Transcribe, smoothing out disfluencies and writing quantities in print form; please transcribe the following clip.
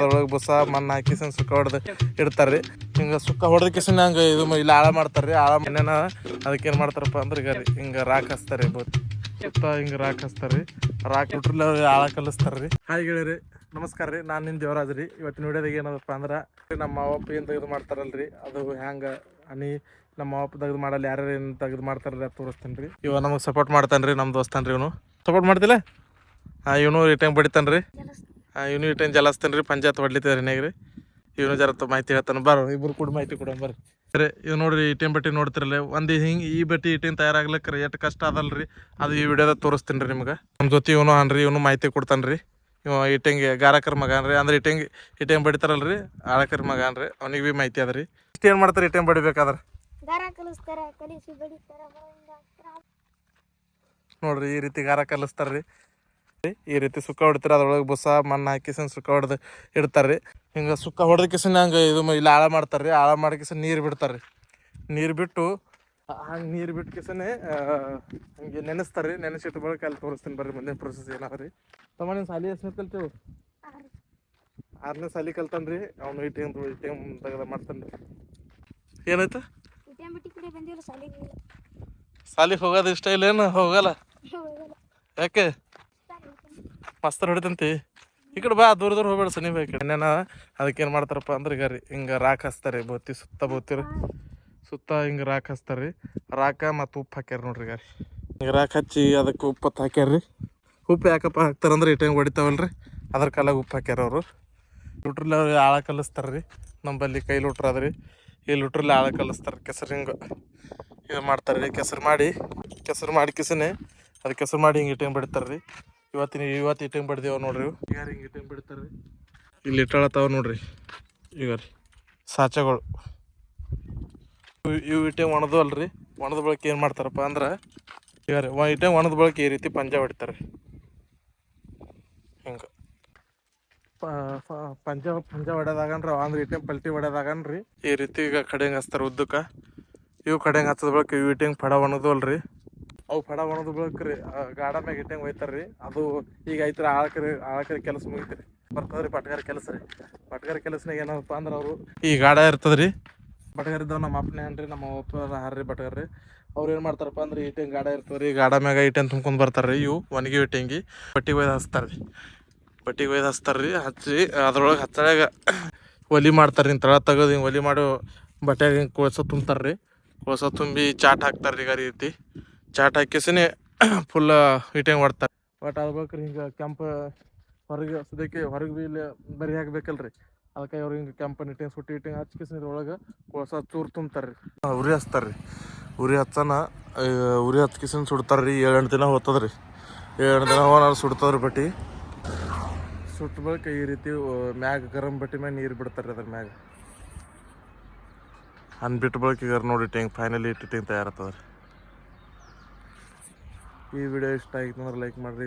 ಅದ್ರೊಳಗೆ ಬುಸ ಮಣ್ಣು ಹಾಕಿಸನ್ ಸುಕ್ಕ ಹೊಡೆದು ಇಡ್ತಾರ್ರಿ. ಹಿಂಗೆ ಸುಕ್ಕ ಹೊಡೆದ ಕಿಸನ್ ಹಂಗೆ ಇದು ಇಲ್ಲಿ ಆಳ ಮಾಡ್ತಾರ್ರಿ. ಆಳ ಮನೇನ ಅದಕ್ಕೆ ಏನು ಮಾಡ್ತಾರಪ್ಪ ಅಂದ್ರೆ ಈಗ ರೀ ಹಿಂಗೆ ರಾಕ್ ಹಚ್ತಾರೆ ಸುತ್ತ ಹಿಂಗೆ ರಾಕ್ ಹಚ್ತಾರ್ರಿ. ರಾಕ್ ಬಿಟ್ರಲ್ಲಿ ಆಳ ಕಲಿಸ್ತಾರ್ರಿ. ಹಾಯ್ ಗೆಳೆಯರಿ, ನಮಸ್ಕಾರ ರೀ. ನಾನು ನಿನ್ನ ದೇವರಾಜ್ ರೀ. ಇವತ್ತಿನ ವಿಡಿಯೋದಾಗ ಏನದಪ್ಪ ಅಂದ್ರೆ ನಮ್ಮ ಮಾವಪ್ಪ ಏನು ತೆಗೆದು ಮಾಡ್ತಾರಲ್ರಿ ಅದು ಹೆಂಗೆ ಹನಿ ನಮ್ಮ ಮಾವಪ್ಪ ತೆಗೆದು ಮಾಡಲ್ಲ ಯಾರ್ಯಾರು ಏನು ತೆಗೆದು ಮಾಡ್ತಾರಲ್ಲ ಅದು ತೋರಿಸ್ತಾನೆ ರೀ. ಇವ ನಮಗೆ ಸಪೋರ್ಟ್ ಮಾಡ್ತಾನೆ ರೀ, ನಮ್ಮ ದೋಸ್ತಾನೆ ರೀ. ಇವನು ಸಪೋರ್ಟ್ ಮಾಡ್ತಿಲ್ಲ. ಇವನು ಇಟಂಗೆ ಬಡಿತಾನೆ ರೀ. ಇವನು ಇಟಂಗೆ ಜಲಸ್ತಾನೆ ರೀ. ಪಂಚಾಯತ್ ಹೊಡ್ಲಿತ್ತದ್ರಿ ನೀಗ ರೀ. ಇವನು ಜರ ಮಾಹಿತಿ ಹೇಳ್ತಾನೆ. ಬರ್ರಿ ಇಬ್ರು ಕೂಡ ಮಾಹಿತಿ ಕೊಡೋಣ ಬರ್ರಿ. ಸರಿ, ಇವ್ ನೋಡ್ರಿ ಇಟೇನ್ ಬಟ್ಟೆ ನೋಡ್ತಿರಲ್ಲ. ಒಂದು ಹಿಂಗೆ ಈ ಬಟ್ಟೆ ಇಟೇನ್ ತಯಾರಾಗ್ಲಿಕ್ಕೆ ಎಷ್ಟು ಕಷ್ಟ ಅದಲ್ರಿ ಅದು ಈ ವಿಡಿಯೋದಾಗ ತೋರಿಸ್ತೀನಿ ರೀ ನಿಮ್ಗೆ. ನಮ್ಮ ಜೊತೆ ಇವನು ಅನ್ರಿ, ಇವನು ಮಾಹಿತಿ ಕೊಡ್ತಾನೆ ರೀ. ಇವ ಇಟಂಗೆ ಗಾರಕರ್ ಮಗ ಅನ್ರಿ, ಅಂದ್ರೆ ಇಟಂಗೆ ಬಡಿತಾರಲ್ರಿ ಆಳಕರ್ ಮಗ ಅನ್ರಿ. ಅವ್ನಿಗೆ ಭೀ ಮಾಹಿತಿ ಅದ ರೀ. ಇಷ್ಟು ಏನು ಮಾಡ್ತಾರೆ ಇಟಂಗೆ ಬಡಿಬೇಕಾದ್ರೆ ನೋಡ್ರಿ ಈ ರೀತಿ ಗಾರ ಕಲಿಸ್ತಾರ್ರಿ. ಈ ರೀತಿ ಸುಕ್ಕ ಹೊಡಿತಾರೆ. ಅದ್ರೊಳಗೆ ಬುಸ ಮಣ್ಣು ಹಾಕಿಸನ್ ಸುಕ್ಕ ಹೊಡೆದು ಇಡ್ತಾರ್ರಿ. ಹಿಂಗೆ ಸುಕ್ಕ ಹೊಡೆದ ಕಿಸನ್ ಹಂಗೆ ಇದು ಇಲ್ಲಿ ಆಳ ಮಾಡ್ತಾರ್ರಿ. ಆಳ ಮಾಡಿ ಕಿಸನ್ ನೀರು ಬಿಡ್ತಾರ್ರಿ. ನೀರು ಬಿಟ್ಟು ಹಂಗೆ ನೀರು ಬಿಟ್ಟು ಕಿಸನೆ ಹಂಗೆ ನೆನೆಸ್ತಾರ್ರಿ. ನೆನೆಸಿಟ್ಟು ಬಳಕೆ ಅಲ್ಲಿ ತೋರಿಸ್ತೀನಿ ಬರ್ರಿ ಮುಂದಿನ ಪ್ರೊಸೆಸ್ ಏನಾದ್ರಿ. ತಮ್ಮ ನೀನು ಸಾಲಿ ಎಷ್ಟು ಕಲ್ತೇವೆ? 6ನೇ ಸಾಲಿ ಕಲ್ತಾನ್ರಿ. ಅವ್ನು ಇಟೇಮ್ ತೆಗೆದ ಮಾಡ್ತಾನೆ ರೀ. ಏನಾಯ್ತು? ಸಾಲಿಗೆ ಹೋಗೋದು ಇಷ್ಟ ಇಲ್ಲೇನು? ಹೋಗಲ್ಲ ಯಾಕೆ? ಮಸ್ತರ್ ಹೊಡಿತಂತಿ. ಈ ಕಡೆ ಬಾ, ದೂರ ದೂರ ಹೋಗ್ಬೇಡ, ಸನಿ ಬಾ. ಈ ಕಡೆ ಅದಕ್ಕೆ ಏನು ಮಾಡ್ತಾರಪ್ಪ ಅಂದ್ರೆ ಈಗ ರೀ ಹಿಂಗೆ ರಾಕ್ ಹಚ್ತಾರೆ. ಬೋತಿ ಸುತ್ತ ಬೋತಿರಿ ಸುತ್ತ ಹಿಂಗೆ ರಾಕ್ ಹಚ್ತಾರೆ. ರಾಕ ಮತ್ತು ಉಪ್ಪು ಹಾಕ್ಯಾರ ನೋಡ್ರಿ. ಈಗ ರೀ ಹಿಂಗೆ ರಾಕ್ ಹಚ್ಚಿ ಅದಕ್ಕೆ ಉಪ್ಪು ಹಾಕ್ಯಾರ್ರಿ. ಉಪ್ಪು ಯಾಕಪ್ಪ ಹಾಕ್ತಾರಂದ್ರೆ ಇಟ್ಟಂಗೆ ಹೊಡಿತಾವಲ್ರಿ ಅದ್ರ ಕಾಲಾಗ ಉಪ್ಪು ಹಾಕ್ಯಾರ ಅವರು. ಲುಟ್ರಲ್ಲಿ ಅವ್ರು ಆಳ ಕಲಿಸ್ತಾರ್ರಿ. ನಂಬಲ್ಲಿ ಕೈ ಲುಟ್ರ ಅದ್ರಿ. ಈ ಲುಟ್ರಲ್ಲಿ ಆಳ ಕಲಿಸ್ತಾರೆ. ಕೆಸರು ಹಿಂಗೆ ಇದು ಮಾಡ್ತಾರೆ ರೀ. ಕೆಸರು ಮಾಡಿ ಕಿಸನೆ ಅದು ಕೆಸರು ಮಾಡಿ ಹಿಂಗೆ ಇಟ್ಟಂಗೆ ಬಿಡ್ತಾರೆ ರೀ. ಇವತ್ತು ಇಟ್ಟಂಗೆ ಬಡ್ದೇವ ನೋಡ್ರಿ. ಈಗ ಹಿಂಗೆ ಇಟ್ಟಂಗೆ ಬಿಡ್ತಾರೆ ರೀ. ಇಲ್ಲಿ ಇಟ್ಟಾಳತ್ತಾವ ನೋಡ್ರಿ. ಈಗ ರೀ ಸಾಚೆಗಳು ಇವು ಇಟ್ಟಂಗೆ ಒಣದು ಅಲ್ರಿ. ಒಣದ ಬಳಕೆ ಏನು ಮಾಡ್ತಾರಪ್ಪ ಅಂದ್ರೆ ಈಗ ರೀ ಇಟ್ಟಂಗೆ ಒಣದ ಬಳಕೆ ಈ ರೀತಿ ಪಂಜ ಹೊಡಿತಾರೆ. ಹಿಂಗೆ ಪಂಜ ಹೊಡೆದಾಗನ್ರಿ ಅಂದ್ರೆ ಇಟ್ಟಂಗೆ ಪಲ್ಟಿ ಹೊಡೆದಾಗನ್ರಿ ಈ ರೀತಿ ಈಗ ಕಡೆಂಗೆ ಹಚ್ತಾರೆ ಉದ್ದಕ್ಕೆ. ಇವು ಕಡೆಂಗೆ ಹಚ್ಚದ ಬಳಕೆ ಇವು ಇಟ್ಟಂಗೆ ಪಡ ಒಣದು ಅಲ್ರಿ. ಅವು ಪಡ ಒಣದ ಬಳಕ್ರಿ ಗಾಡ ಮ್ಯಾಗ ಇಟ್ಟಂಗೆ ಒಯ್ತಾರ್ರಿ. ಅದು ಈಗ ಐತ್ರಿ ಆಳಕರಿ ಕೆಲಸ ಮುಗಿತ್ರಿ. ಬರ್ತದ್ರಿ ಪಟ್ಗಾರ ಕೆಲಸ ರೀ. ಪಟ್ಗಾರ ಕೆಲಸನಾಗ ಏನಪ್ಪ ಅಂದ್ರೆ ಅವರು ಈ ಗಾಡ ಇರ್ತದ್ರಿ. ಬಟ್ಗಾರ ಇದ್ದಾವ ನಮ್ಮ ಅಪ್ಪನೇ ಅನ್ರಿ, ನಮ್ಮ ಅಪ್ಪ ಹಾರ್ರಿ ಬಟ್ಗಾರ್ರಿ. ಅವ್ರು ಏನು ಮಾಡ್ತಾರಪ್ಪ ಅಂದ್ರೆ ಇಟ್ಟಂಗೆ ಗಾಡ ಇರ್ತದ್ರಿ. ಗಾಡ ಮ್ಯಾಗ ಇಟ್ಟಂಗೆ ತುಂಬ್ಕೊಂಡು ಬರ್ತಾರ್ರಿ. ಇವು ಒಣಗಿ ಇಟ್ಟಂಗಿ ಬಟ್ಟಿಗೆ ಒಯ್ದು ಹಚ್ತಾರ್ರಿ. ಹಚ್ಚಿ ಅದ್ರೊಳಗೆ ಹಚ್ಚಳಾಗ ಒಲಿ ಮಾಡ್ತಾರೆ. ತಳ ತೆಗೆದು ಹಿಂಗೆ ಒಲಿ ಮಾಡಿ ಬಟ್ಟೆಗೆ ಹಿಂಗೆ ಕೊಳ್ಸ ತುಂಬ್ತಾರ್ರಿ. ಕೊಳ್ಸ ತುಂಬಿ ಚಾಟ್ ಹಾಕ್ತಾರ್ರಿ. ಈಗ ರೀತಿ ಚಾಟ್ ಹಾಕಿಸಿನೇ ಫುಲ್ ಇಟ್ಟಂಗೆ ಹೊಡ್ತಾರೆ. ಬಟ್ ಅದ್ಬೇಕ್ರಿ ಹಿಂಗೆ ಕೆಂಪು ಹೊರಗೆ ಸದ್ಯಕ್ಕೆ ಹೊರಗೆ ಬಿ ಇಲ್ಲಿ ಬರಿ ಹಾಕ್ಬೇಕಲ್ರಿ. ಅದಕ್ಕೆ ಅವ್ರು ಹಿಂಗೆ ಕೆಂಪನ ಇಟ್ಟಂಗೆ ಸುಟ್ಟಿ ಇಟ್ಟಂಗೆ ಹಚ್ಕಿಸಿ ಇದ್ರೊಳಗೆ ಕೊಳ್ಸ ಚೂರು ತುಂಬ್ತಾರೆ ರೀ. ಉರಿ ಹಚ್ತಾರೆ ರೀ. ಉರಿ ಹಚ್ಕಿಸಿನ ಸುಡ್ತಾರೆ ರೀ. 7-8 ದಿನ ಹೋಗ್ತದ್ರಿ. 7 ದಿನ ಹೋಗಿ ಸುಡ್ತದ್ರಿ ಬಟ್ಟೆ. ಸುಟ್ಟ ಬಳಿಕ ಈ ರೀತಿ ಮ್ಯಾಗ ಗರಂ ಬಟ್ಟೆ ಮ್ಯಾಗ ನೀರು ಬಿಡ್ತಾರೆ. ಅದ್ರ ಮ್ಯಾಗ ಬಿಟ್ಟು ಬಳಿಕ ಈಗ ನೋಡಿ ಇಟ್ಟಂಗೆ ಫೈನಲಿ ಇಟ್ಟಂಗೆ ತಯಾರಾಗ್ತದೆ ರೀ. ಈ ವಿಡಿಯೋ ಇಷ್ಟ ಆಗಿತ್ತು ಅಂದ್ರೆ ಲೈಕ್ ಮಾಡಿರಿ.